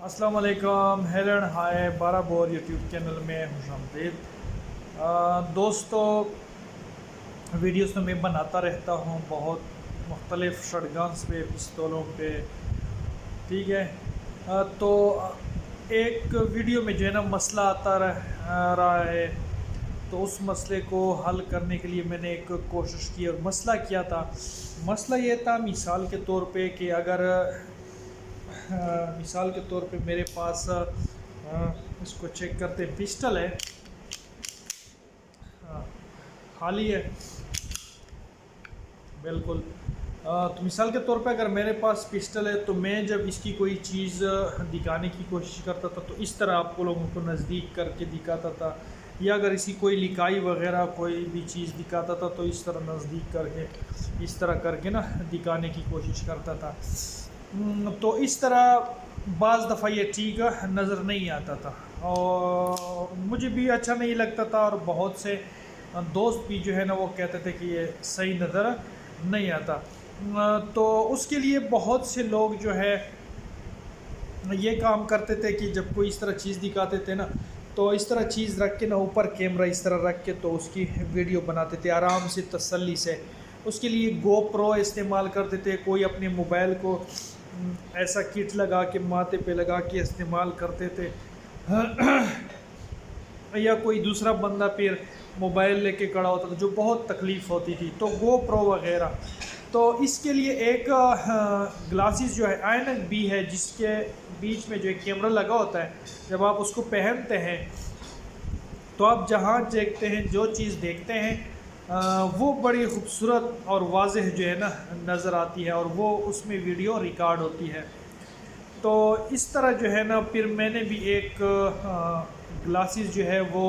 अस्सलाम वालेकुम, hello and hi. 12 bore YouTube channel में खुशामदीद। दोस्तों, वीडियोस तो मैं बनाता रहता हूँ बहुत मुख्तलिफ शटगन्स पे, पिस्तौलों पे, ठीक है। तो एक वीडियो में जो है ना मसला आता रहा है, तो उस मसले को हल करने के लिए मैंने एक कोशिश की। और मसला क्या था? मसला ये था, मिसाल के तौर पे कि अगर मिसाल के तौर पे मेरे पास इसको चेक करते, पिस्टल है, खाली है बिल्कुल। तो मिसाल के तौर पे अगर मेरे पास पिस्टल है, तो मैं जब इसकी कोई चीज़ दिखाने की कोशिश करता था तो इस तरह आपको लोगों को नज़दीक करके दिखाता था, या अगर इसी कोई लिकाई वगैरह कोई भी चीज़ दिखाता था तो इस तरह नज़दीक करके, इस तरह करके ना दिखाने की कोशिश करता था। तो इस तरह बाज़ दफ़ा ये ठीक नज़र नहीं आता था और मुझे भी अच्छा नहीं लगता था, और बहुत से दोस्त भी जो है ना वो कहते थे कि ये सही नज़र नहीं आता। तो उसके लिए बहुत से लोग जो है ये काम करते थे कि जब कोई इस तरह चीज़ दिखाते थे ना, तो इस तरह चीज़ रख के ना, ऊपर कैमरा इस तरह रख के, तो उसकी वीडियो बनाते थे आराम से, तसल्ली से। उसके लिए गोप्रो इस्तेमाल करते थे, कोई अपने मोबाइल को ऐसा किट लगा के माथे पे लगा के इस्तेमाल करते थे या कोई दूसरा बंदा फिर मोबाइल लेके खड़ा होता था, जो बहुत तकलीफ़ होती थी। तो गोप्रो वगैरह, तो इसके लिए एक ग्लासेस जो है, ऐनक भी है, जिसके बीच में जो एक कैमरा लगा होता है। जब आप उसको पहनते हैं तो आप जहाँ देखते हैं, जो चीज़ देखते हैं, वो बड़ी खूबसूरत और वाज़ेह जो है ना नज़र आती है, और वो उसमें वीडियो रिकॉर्ड होती है। तो इस तरह जो है ना, फिर मैंने भी एक ग्लासेस जो है वो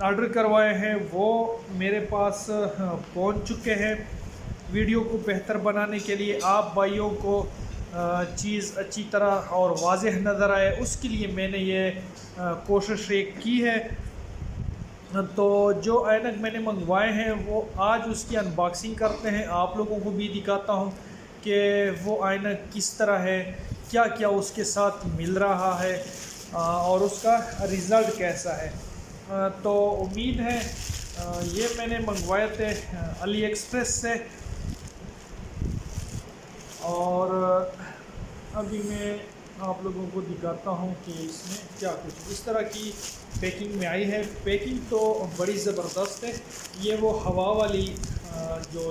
ऑर्डर करवाए हैं, वो मेरे पास पहुंच चुके हैं। वीडियो को बेहतर बनाने के लिए, आप भाइयों को चीज़ अच्छी तरह और वाज़ेह नज़र आए, उसके लिए मैंने ये कोशिश एक की है। तो जो ऐनक मैंने मंगवाए हैं, वो आज उसकी अनबॉक्सिंग करते हैं, आप लोगों को भी दिखाता हूँ कि वो ऐनक किस तरह है, क्या क्या उसके साथ मिल रहा है, और उसका रिज़ल्ट कैसा है। तो उम्मीद है, ये मैंने मंगवाए थे अली एक्सप्रेस से, और अभी मैं आप लोगों को दिखाता हूँ कि इसमें क्या कुछ इस तरह की पैकिंग में आई है। पैकिंग तो बड़ी ज़बरदस्त है। ये वो हवा वाली जो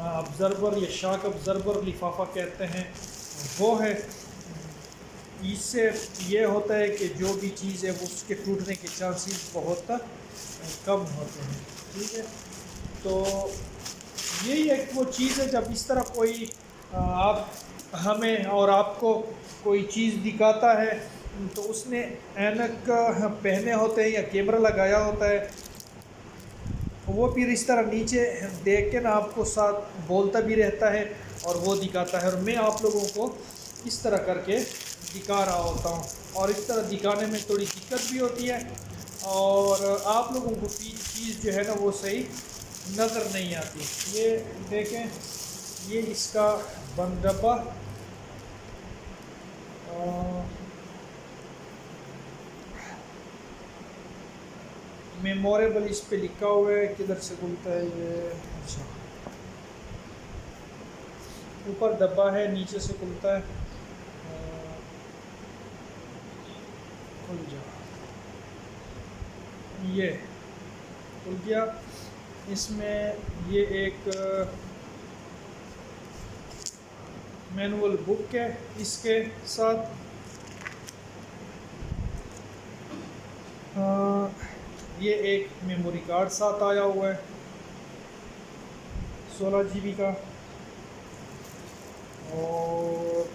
ऑब्ज़र्वर या शॉक ऑब्ज़र्वर लिफाफा कहते हैं, वो है। इससे ये होता है कि जो भी चीज़ है वो उसके टूटने के चांसेस बहुत कम होते हैं, ठीक है। तो यही एक वो चीज़ है, जब इस तरह कोई आप हमें और आपको कोई चीज़ दिखाता है, तो उसने ऐनक पहने होते हैं या कैमरा लगाया होता है, वो फिर इस तरह नीचे देख के ना आपको साथ बोलता भी रहता है और वो दिखाता है, और मैं आप लोगों को इस तरह करके दिखा रहा होता हूँ। और इस तरह दिखाने में थोड़ी दिक्कत भी होती है, और आप लोगों को चीज़ जो है ना वो सही नज़र नहीं आती। ये देखें, ये इसका बंद डब्बा, मेमोरेबल इस पे लिखा हुआ है, किधर से खुलता है ये? अच्छा, ऊपर डब्बा है, नीचे से खुलता है। खुल जा, ये खुल गया। इसमें ये एक मैनुअल बुक है, इसके साथ ये एक मेमोरी कार्ड साथ आया हुआ है 16 GB का, और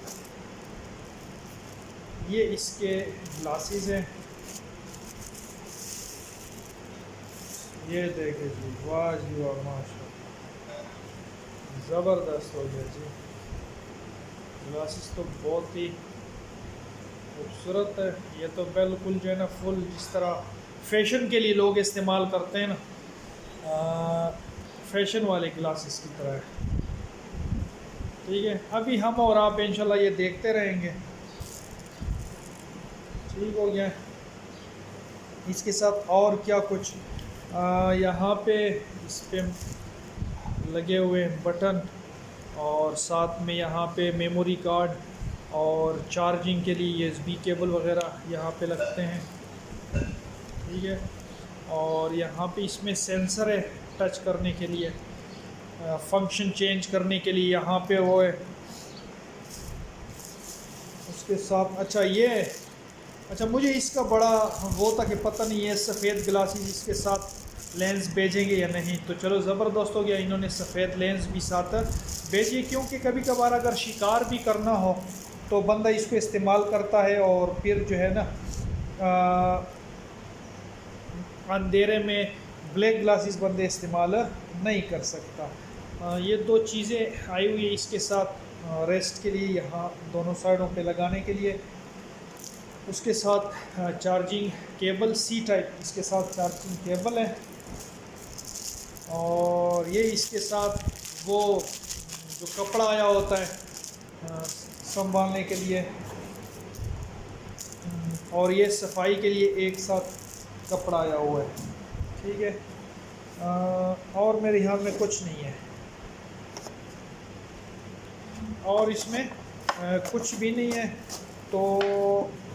ये इसके ग्लासेस हैं। ये देखे जी, वाह जी वाह, माशाल्लाह, ज़बरदस्त हो गया जी। ग्लासेस तो बहुत ही खूबसूरत है। ये तो बिल्कुल जो है ना फुल, जिस तरह फैशन के लिए लोग इस्तेमाल करते हैं ना, फैशन वाले ग्लासेस की तरह है, ठीक है। अभी हम और आप इंशाल्लाह ये देखते रहेंगे ठीक हो गया। इसके साथ और क्या कुछ यहाँ पे इस पे लगे हुए बटन, और साथ में यहाँ पे मेमोरी कार्ड और चार्जिंग के लिए यूएसबी केबल वगैरह यहाँ पे लगते हैं। ठीक है। और यहाँ पे इसमें सेंसर है टच करने के लिए, फंक्शन चेंज करने के लिए यहाँ पे वो है। उसके साथ अच्छा ये, अच्छा मुझे इसका बड़ा वो था कि पता नहीं ये सफ़ेद ग्लासेस इसके साथ लेंस भेजेंगे या नहीं, तो चलो ज़बरदस्त हो गया, इन्होंने सफ़ेद लेंस भी साथ भेजिए, क्योंकि कभी कभार अगर शिकार भी करना हो तो बंदा इसको इस्तेमाल करता है और फिर जो है ना अंधेरे में ब्लैक ग्लासेस बंदे इस्तेमाल नहीं कर सकता। ये दो चीज़ें आई हुई है इसके साथ रेस्ट के लिए, यहाँ दोनों साइडों पे लगाने के लिए। उसके साथ चार्जिंग केबल सी टाइप इसके साथ चार्जिंग केबल है, और ये इसके साथ वो जो कपड़ा आया होता है संभालने के लिए, और ये सफाई के लिए एक साथ कपड़ा आया हुआ है। ठीक है। और मेरे ख्याल में कुछ नहीं है, और इसमें कुछ भी नहीं है। तो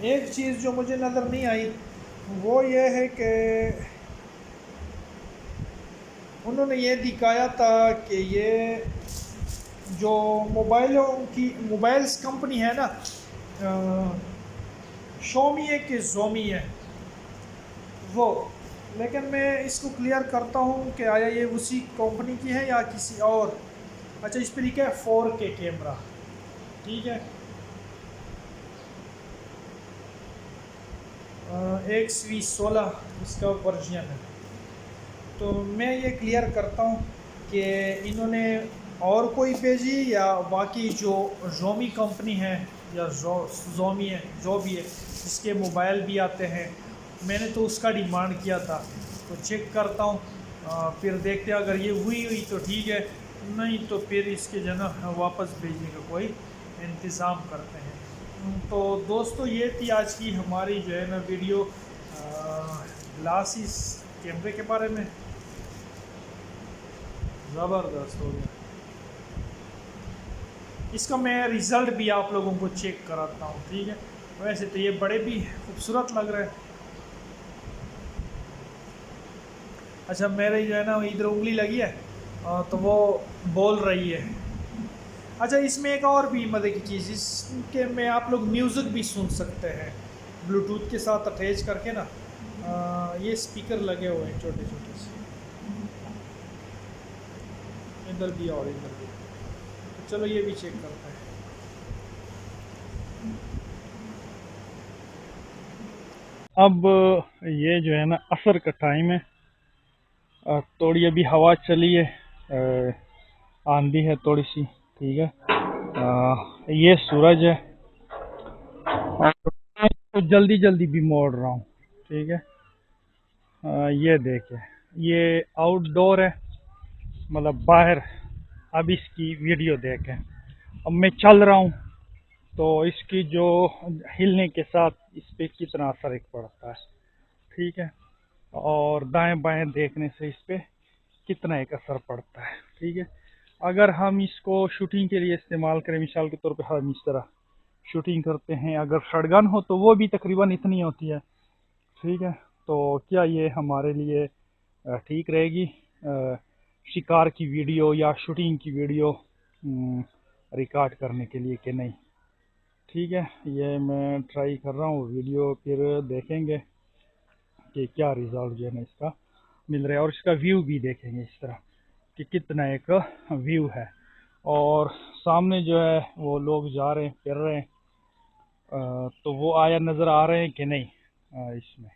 एक चीज़ जो मुझे नज़र नहीं आई वो ये है कि उन्होंने ये दिखाया था कि ये जो मोबाइलों की मोबाइल्स कंपनी है ना, शोमी है कि जोमी है वो, लेकिन मैं इसको क्लियर करता हूँ कि आया ये उसी कंपनी की है या किसी और। अच्छा इस पर लिखा है 4K कैमरा। ठीक है। XV16 इसका वर्जन है। तो मैं ये क्लियर करता हूँ कि इन्होंने और कोई भेजी या बाकी जो जोमी कंपनी है या जोमी है जो भी है जिसके मोबाइल भी आते हैं, मैंने तो उसका डिमांड किया था, तो चेक करता हूँ। फिर देखते हैं अगर ये हुई तो ठीक है, नहीं तो फिर इसके जो ना वापस भेजने का कोई इंतज़ाम करते हैं। तो दोस्तों ये थी आज की हमारी जो है ना वीडियो ग्लासेस कैमरे के बारे में। ज़बरदस्त हो गया। इसका मैं रिज़ल्ट भी आप लोगों को चेक कराता हूँ। ठीक है। वैसे तो ये बड़े भी खूबसूरत लग रहे हैं। अच्छा मेरे जो है ना इधर उंगली लगी है तो वो बोल रही है। अच्छा इसमें एक और भी मज़े की चीज़, इसके में आप लोग म्यूज़िक भी सुन सकते हैं ब्लूटूथ के साथ अटैच करके ना। ये स्पीकर लगे हुए हैं छोटे छोटे से, इधर भी और इधर भी। तो चलो ये भी चेक करते हैं। अब ये जो है ना असर का टाइम है, थोड़ी अभी हवा चली है, आंधी है थोड़ी सी। ठीक है। ये सूरज है और मैं तो जल्दी जल्दी भी मोड़ रहा हूँ। ठीक है। ये देखे, ये आउटडोर है, मतलब बाहर। अब इसकी वीडियो देखें, अब मैं चल रहा हूँ तो इसकी जो हिलने के साथ इस पे कितना असर एक पड़ता है। ठीक है। और दाएं बाएं देखने से इस पे कितना एक असर पड़ता है। ठीक है। अगर हम इसको शूटिंग के लिए इस्तेमाल करें, मिसाल के तौर पे हम इस तरह शूटिंग करते हैं, अगर शटगन हो तो वो भी तकरीबन इतनी होती है। ठीक है। तो क्या ये हमारे लिए ठीक रहेगी शिकार की वीडियो या शूटिंग की वीडियो रिकॉर्ड करने के लिए कि नहीं? ठीक है। ये मैं ट्राई कर रहा हूँ वीडियो, फिर देखेंगे कि क्या रिजल्ट जो है ना इसका मिल रहा है, और इसका व्यू भी देखेंगे इस तरह कि कितना एक व्यू है, और सामने जो है वो लोग जा रहे हैं फिर रहे हैं, तो वो आया नज़र आ रहे हैं कि नहीं इसमें,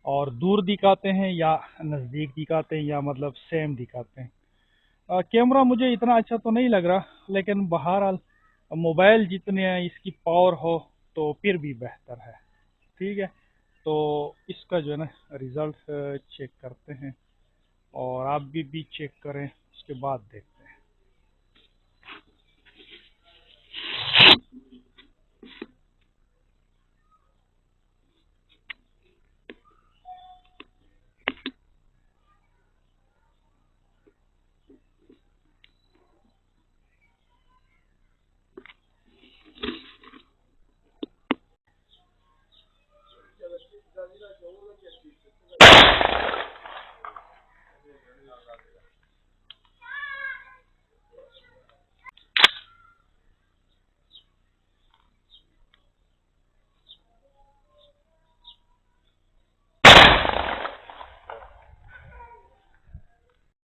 और दूर दिखाते हैं या नज़दीक दिखाते हैं या मतलब सेम दिखाते हैं। कैमरा मुझे इतना अच्छा तो नहीं लग रहा, लेकिन बहरहाल मोबाइल जितने इसकी पावर हो तो फिर भी बेहतर है। ठीक है। तो इसका जो है ना रिज़ल्ट चेक करते हैं, और आप भी चेक करें, उसके बाद देखते हैं।